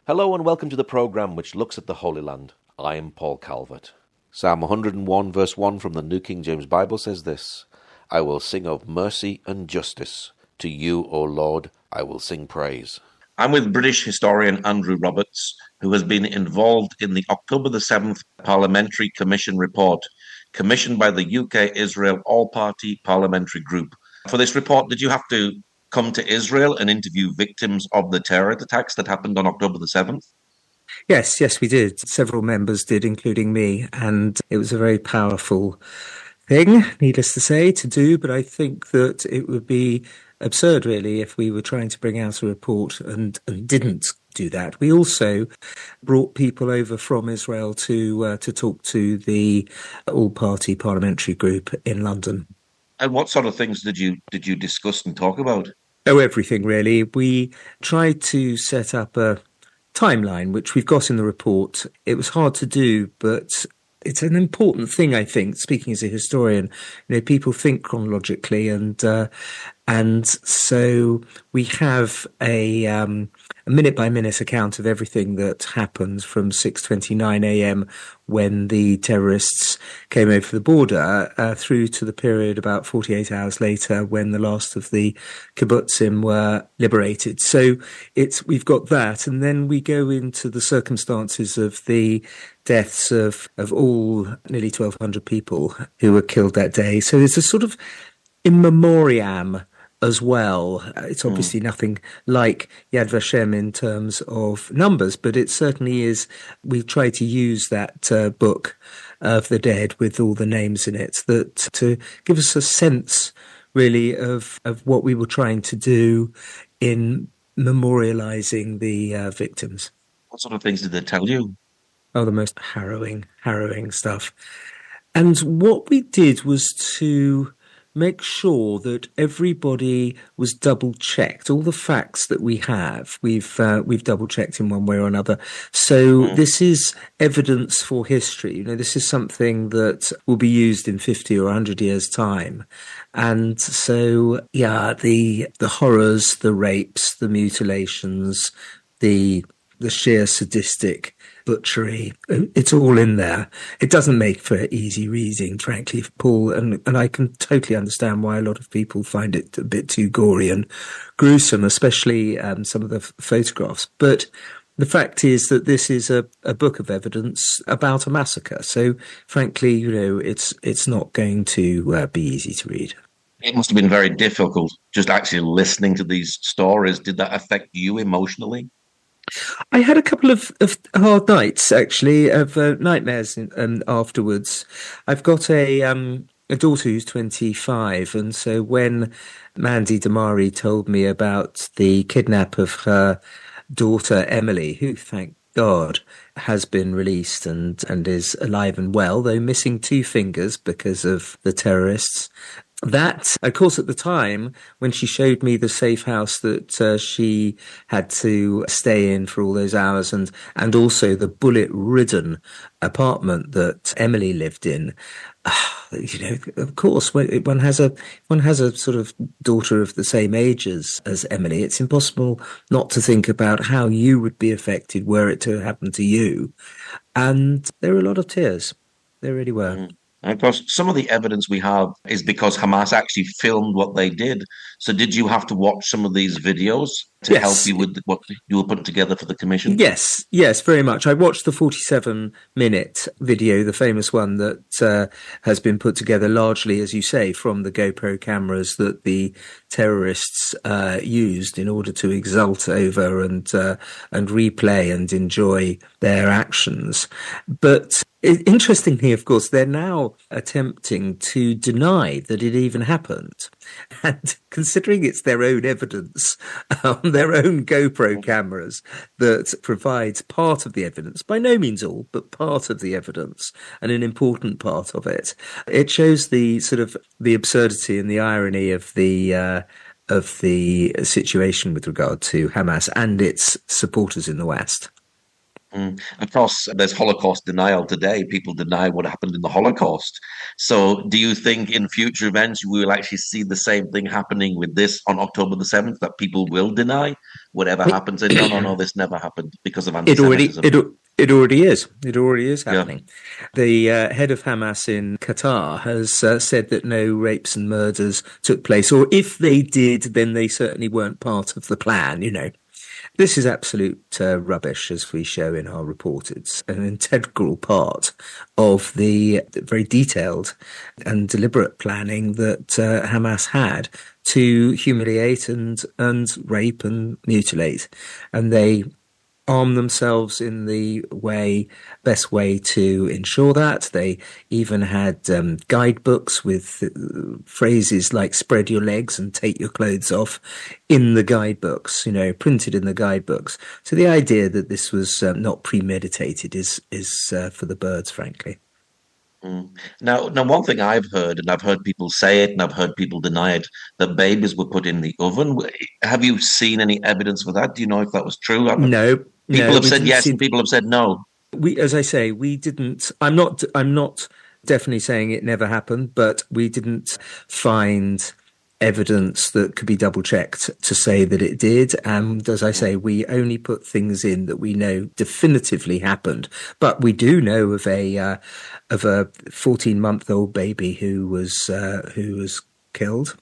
Hello and welcome to the programme which looks at the Holy Land. I am Paul Calvert. Psalm 101 verse 1 from the New King James Bible says this: I will sing of mercy and justice. To you, O Lord, I will sing praise. I'm with British historian Andrew Roberts, who has been involved in the October the 7th Parliamentary Commission Report, commissioned by the UK-Israel All-Party Parliamentary Group. For this report, did you have to come to Israel and interview victims of the terror attacks that happened on October the 7th? Yes, we did. Several members did, including me, and it was a very powerful thing, needless to say, to do, but I think that it would be absurd, really, if we were trying to bring out a report and didn't do that. We also brought people over from Israel to talk to the all-party parliamentary group in London. And what sort of things did you discuss and talk about? Oh, everything, really. We tried to set up a timeline, which we've got in the report. It was hard to do, but it's an important thing, I think, speaking as a historian. You know, people think chronologically, and so we have a minute-by-minute account of everything that happened from 6:29 a.m. when the terrorists came over the border through to the period about 48 hours later when the last of the kibbutzim were liberated. So we've got that, and then we go into the circumstances of the deaths of all nearly 1,200 people who were killed that day. So it's a sort of in memoriam as well. It's obviously nothing like Yad Vashem in terms of numbers, but it certainly is. We try to use that book of the dead with all the names in it to give us a sense, really, of what we were trying to do in memorializing the victims. What sort of things did they tell you? Oh, the most harrowing stuff. And what we did was to make sure that everybody was double-checked. All the facts that we have, we've double-checked in one way or another. So this is evidence for history. You know, this is something that will be used in 50 or 100 years' time. And so, yeah, the horrors, the rapes, the mutilations, the sheer sadistic butchery, it's all in there. It doesn't make for easy reading, frankly, Paul, and I can totally understand why a lot of people find it a bit too gory and gruesome, especially some of the photographs. But the fact is that this is a book of evidence about a massacre. So, frankly, you know, it's not going to be easy to read. It must have been very difficult just actually listening to these stories. Did that affect you emotionally? I had a couple of hard nights, actually, of nightmares afterwards. I've got a daughter who's 25, and so when Mandy Damari told me about the kidnap of her daughter Emily, who, thank God, has been released and is alive and well, though missing 2 fingers because of the terrorists. That, of course, at the time, when she showed me the safe house that she had to stay in for all those hours and also the bullet-ridden apartment that Emily lived in, you know, of course, when one has a sort of daughter of the same age as Emily, it's impossible not to think about how you would be affected were it to happen to you. And there were a lot of tears. There really were. And of course, some of the evidence we have is because Hamas actually filmed what they did. So did you have to watch some of these videos to help you with what you were putting together for the commission? Yes, very much. I watched the 47-minute video, the famous one that has been put together largely, as you say, from the GoPro cameras that the terrorists used in order to exult over and replay and enjoy their actions. But interestingly, of course, they're now attempting to deny that it even happened. And considering it's their own evidence on their own GoPro cameras that provides part of the evidence, by no means all, but part of the evidence and an important part of it, it shows the sort of the absurdity and the irony of the situation with regard to Hamas and its supporters in the West. Of course, there's Holocaust denial today. People deny what happened in the Holocaust. So, do you think in future events we will actually see the same thing happening with this on October the 7th, that people will deny whatever happens? And no, this never happened because of anti-Semitism. It already is. It already is happening. Yeah. The head of Hamas in Qatar has said that no rapes and murders took place, or if they did, then they certainly weren't part of the plan, This is absolute rubbish, as we show in our report. It's an integral part of the very detailed and deliberate planning that Hamas had to humiliate and rape and mutilate. And they arm themselves in the best way to ensure that. They even had guidebooks with phrases like "spread your legs" and "take your clothes off" in the guidebooks, printed in the guidebooks. So the idea that this was not premeditated is for the birds, frankly. Now, one thing I've heard, and I've heard people say it, and I've heard people deny it, that babies were put in the oven. Have you seen any evidence for that? Do you know if that was true? No. People have said yes, and people have said no. As I say, we didn't. I'm not definitely saying it never happened, but we didn't find evidence that could be double checked to say that it did. And as I say, we only put things in that we know definitively happened. But we do know of a 14-month-old baby who was killed,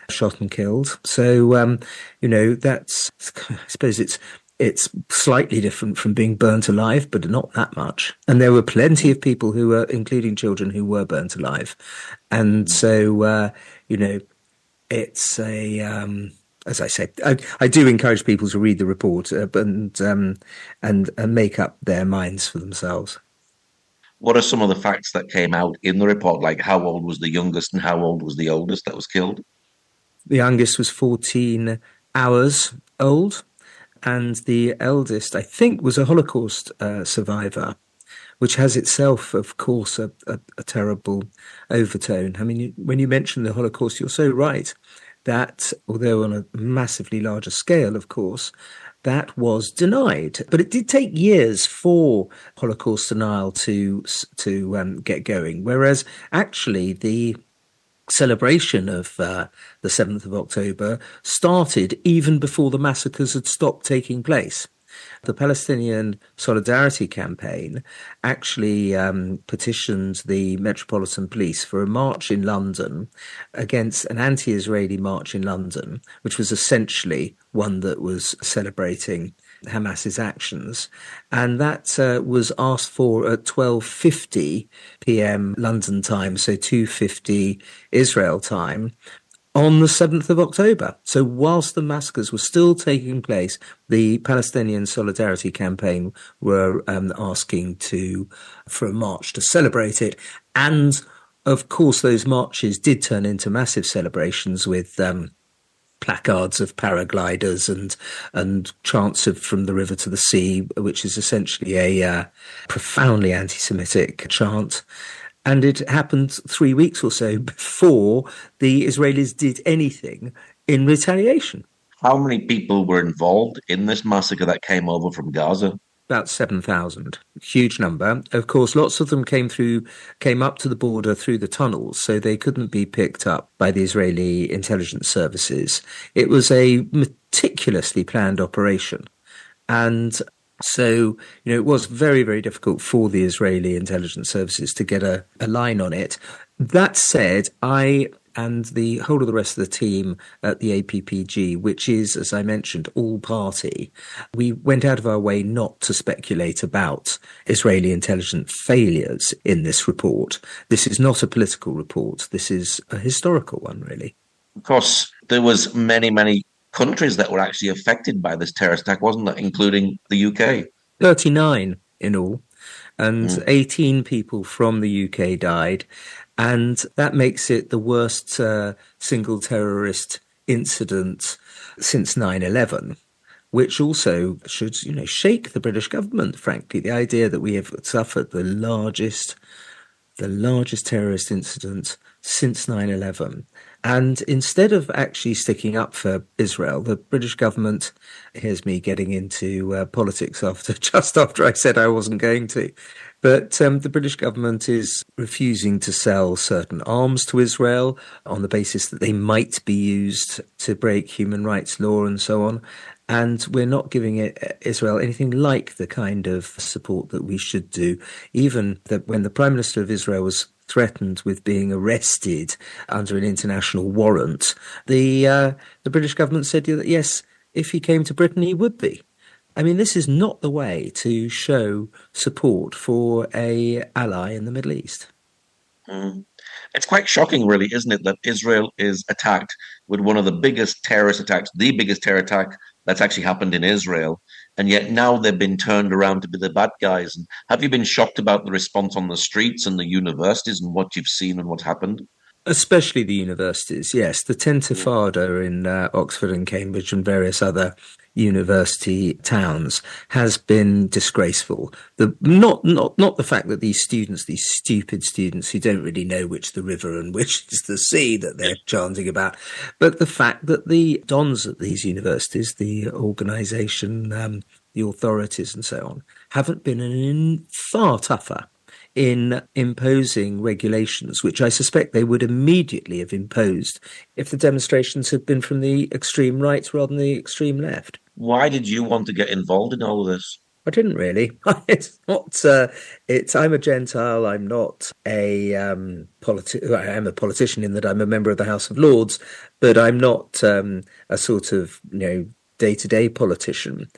shot and killed. So that's, I suppose it's slightly different from being burnt alive, but not that much. And there were plenty of people who were, including children, who were burnt alive. And so, it's as I say, I do encourage people to read the report and make up their minds for themselves. What are some of the facts that came out in the report? Like, how old was the youngest and how old was the oldest that was killed? The youngest was 14 hours old. And the eldest, I think, was a Holocaust survivor, which has itself, of course, a terrible overtone. I mean, when you mention the Holocaust, you're so right that, although on a massively larger scale, of course, that was denied. But it did take years for Holocaust denial to get going, whereas actually the celebration of the 7th of October started even before the massacres had stopped taking place. The Palestinian Solidarity Campaign actually petitioned the Metropolitan Police for a march in London against an anti-Israeli march in London, which was essentially one that was celebrating Hamas's actions. And that was asked for at 12:50 p.m. London time, so 2:50 Israel time, on the 7th of October. So whilst the massacres were still taking place, the Palestinian Solidarity Campaign were asking for a march to celebrate it. And of course, those marches did turn into massive celebrations with placards of paragliders and chants of "From the River to the Sea," which is essentially a profoundly anti-Semitic chant. And it happened 3 weeks or so before the Israelis did anything in retaliation. How many people were involved in this massacre that came over from Gaza? About 7,000, huge number. Of course, lots of them came up to the border through the tunnels, so they couldn't be picked up by the Israeli intelligence services. It was a meticulously planned operation. And so, it was very, very difficult for the Israeli intelligence services to get a line on it. That said, I and the whole of the rest of the team at the APPG, which is, as I mentioned, all party, we went out of our way not to speculate about Israeli intelligence failures in this report. This is not a political report. This is a historical one, really. Of course, there was many countries that were actually affected by this terrorist attack, wasn't there, including the UK? 39 in all, and 18 people from the UK died. And that makes it the worst single terrorist incident since 9/11, which also should, shake the British government, frankly. The idea that we have suffered the largest terrorist incident since 9/11. And instead of actually sticking up for Israel, the British government, here's me getting into politics just after I said I wasn't going to. But the British government is refusing to sell certain arms to Israel on the basis that they might be used to break human rights law and so on. And we're not giving Israel anything like the kind of support that we should do. Even when the Prime Minister of Israel was threatened with being arrested under an international warrant, the British government said that, yes, if he came to Britain, he would be. I mean, this is not the way to show support for an ally in the Middle East. It's quite shocking, really, isn't it, that Israel is attacked with one of the biggest terrorist attacks, the biggest terror attack that's actually happened in Israel, and yet now they've been turned around to be the bad guys. And have you been shocked about the response on the streets and the universities and what you've seen and what's happened? Especially the universities, yes. The Tentifada in Oxford and Cambridge and various other university towns has been disgraceful. Not the fact that these stupid students who don't really know which the river and which is the sea that they're chanting about, but the fact that the dons at these universities, the organisation, the authorities and so on, haven't been far tougher in imposing regulations, which I suspect they would immediately have imposed if the demonstrations had been from the extreme right rather than the extreme left. Why did you want to get involved in all of this? I didn't really. It's not. I'm a Gentile. I'm not a politician. I am a politician in that I'm a member of the House of Lords, but I'm not a sort of day-to-day politician.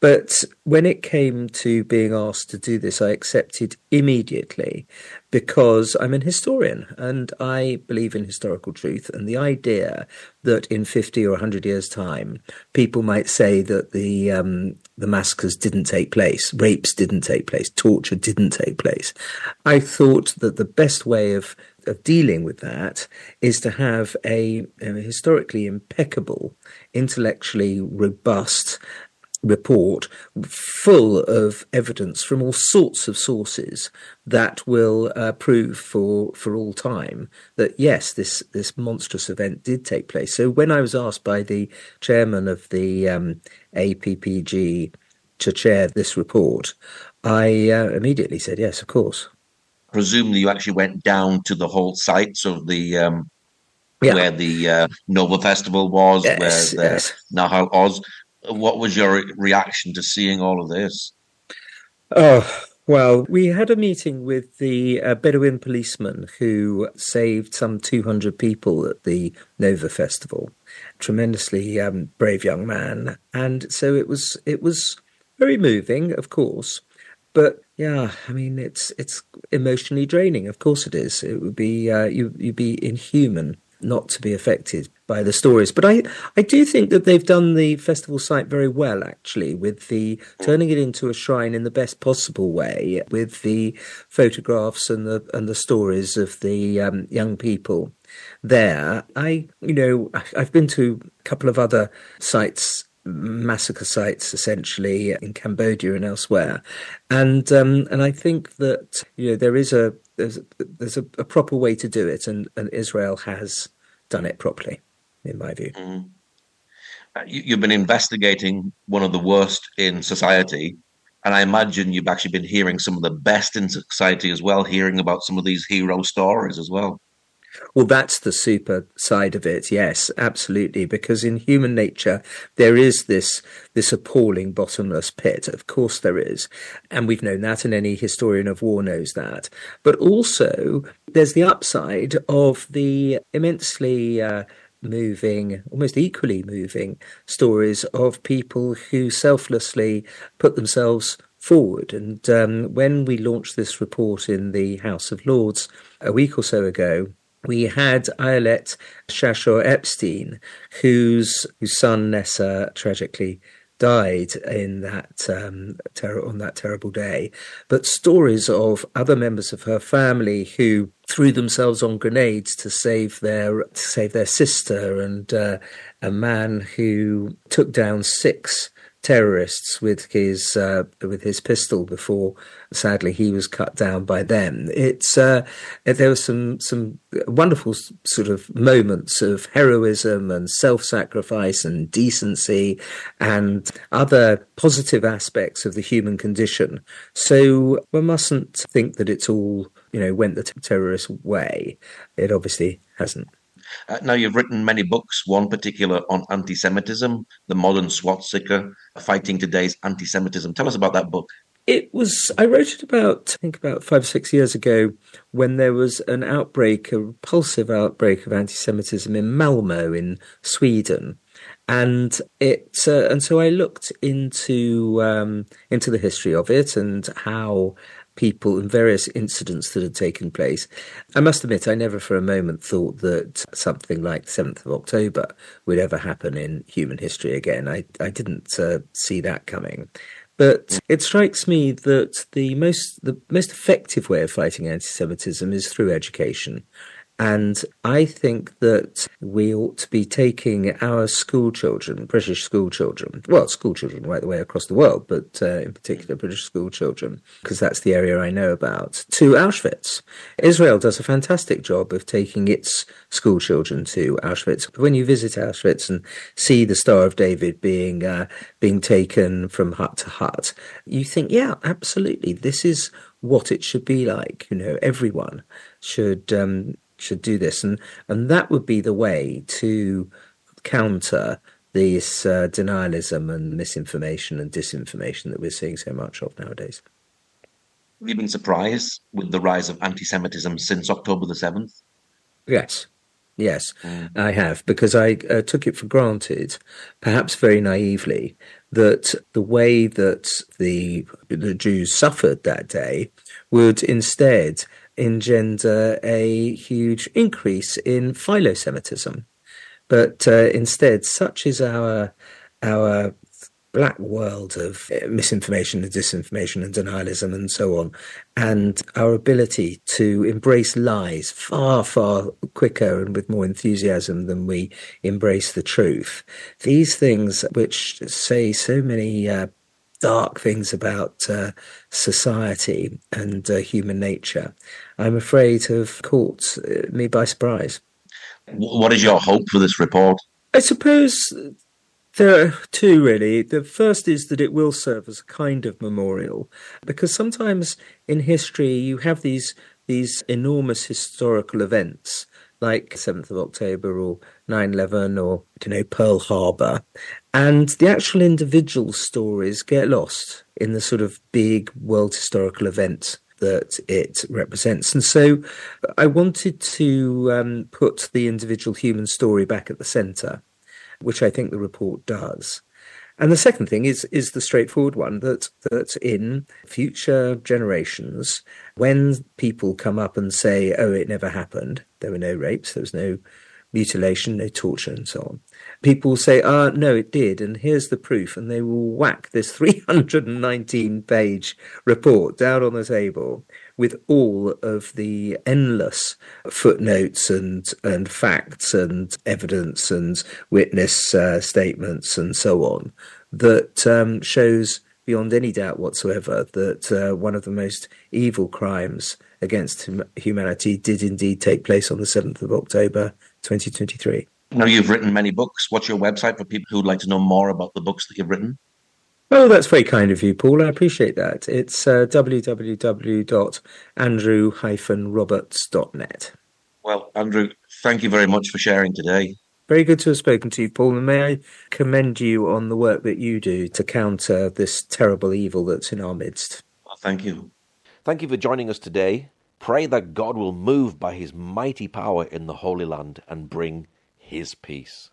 But when it came to being asked to do this, I accepted immediately because I'm an historian and I believe in historical truth. And the idea that in 50 or 100 years' time, people might say that the massacres didn't take place, rapes didn't take place, torture didn't take place. I thought that the best way of dealing with that is to have a historically impeccable, intellectually robust report full of evidence from all sorts of sources that will prove for all time that yes, this monstrous event did take place. So when I was asked by the chairman of the APPG to chair this report, I immediately said yes, of course. Presumably you actually went down to the whole sites of the where the Nova Festival was, yes, where the yes. Nahal Oz. What was your reaction to seeing all of this? Oh, well, we had a meeting with the Bedouin policeman who saved some 200 people at the Nova Festival. Tremendously brave young man. And so it was very moving, of course. But yeah, I mean, it's emotionally draining. Of course it is. It would be you'd be inhuman not to be affected by the stories. But I do think that they've done the festival site very well, actually, with the turning it into a shrine in the best possible way, with the photographs and the stories of the young people there. I've been to a couple of other sites, massacre sites, essentially in Cambodia and elsewhere, and I think that there's a proper way to do it, and Israel has done it properly, in my view. You've been investigating one of the worst in society, and I imagine you've actually been hearing some of the best in society as well, hearing about some of these hero stories as well. Well, that's the super side of it, yes, absolutely, because in human nature, there is this appalling bottomless pit. Of course there is, and we've known that, and any historian of war knows that. But also, there's the upside of the immensely moving, almost equally moving stories of people who selflessly put themselves forward. And when we launched this report in the House of Lords a week or so ago, we had Ayelet Shashor Epstein, whose son Nessa tragically died in that on that terrible day. But stories of other members of her family who threw themselves on grenades to save their sister, and a man who took down 6 terrorists with his pistol before, sadly, he was cut down by them. There were some wonderful sort of moments of heroism and self-sacrifice and decency and other positive aspects of the human condition. So we mustn't think that it's all, went the terrorist way. It obviously hasn't. Now, you've written many books, one particular on anti-Semitism, The Modern Swastika, Fighting Today's Anti-Semitism. Tell us about that book. I wrote it about 5 or 6 years ago when there was a repulsive outbreak of anti-Semitism in Malmö in Sweden. And so I looked into the history of it and how people and various incidents that had taken place. I must admit, I never for a moment thought that something like the 7th of October would ever happen in human history again. I didn't see that coming. But it strikes me that the most effective way of fighting anti-Semitism is through education. And I think that we ought to be taking our schoolchildren, British schoolchildren, schoolchildren right the way across the world, but in particular British schoolchildren, because that's the area I know about, to Auschwitz. Israel does a fantastic job of taking its schoolchildren to Auschwitz. When you visit Auschwitz and see the Star of David being taken from hut to hut, you think, yeah, absolutely, this is what it should be like. Everyone should do this, and that would be the way to counter this denialism and misinformation and disinformation that we're seeing so much of nowadays. Have you been surprised with the rise of anti-Semitism since October the 7th? Yes, I have, because I took it for granted, perhaps very naively, that the way that the Jews suffered that day would instead engender a huge increase in philo-Semitism. But instead, such is our black world of misinformation and disinformation and denialism and so on, and our ability to embrace lies far, far quicker and with more enthusiasm than we embrace the truth. These things which say so many dark things about society and human nature, I'm afraid have caught me by surprise. What is your hope for this report? I suppose there are two, really. The first is that it will serve as a kind of memorial, because sometimes in history you have these enormous historical events like 7th of October or 9/11 or, Pearl Harbor. And the actual individual stories get lost in the sort of big world historical event that it represents. And so I wanted to put the individual human story back at the centre, which I think the report does. And the second thing is the straightforward one, that in future generations, when people come up and say, oh, it never happened, there were no rapes, there was no mutilation, no torture and so on, people will say, no, it did, and here's the proof, and they will whack this 319-page report down on the table with all of the endless footnotes and facts and evidence and witness statements and so on, that shows beyond any doubt whatsoever that one of the most evil crimes against humanity did indeed take place on the 7th of October 2023. Now, you've written many books. What's your website for people who'd like to know more about the books that you've written? Oh, that's very kind of you, Paul. I appreciate that. It's www.andrew-roberts.net. Well, Andrew, thank you very much for sharing today. Very good to have spoken to you, Paul, and may I commend you on the work that you do to counter this terrible evil that's in our midst. Well, thank you. Thank you for joining us today. Pray that God will move by his mighty power in the Holy Land and bring his peace.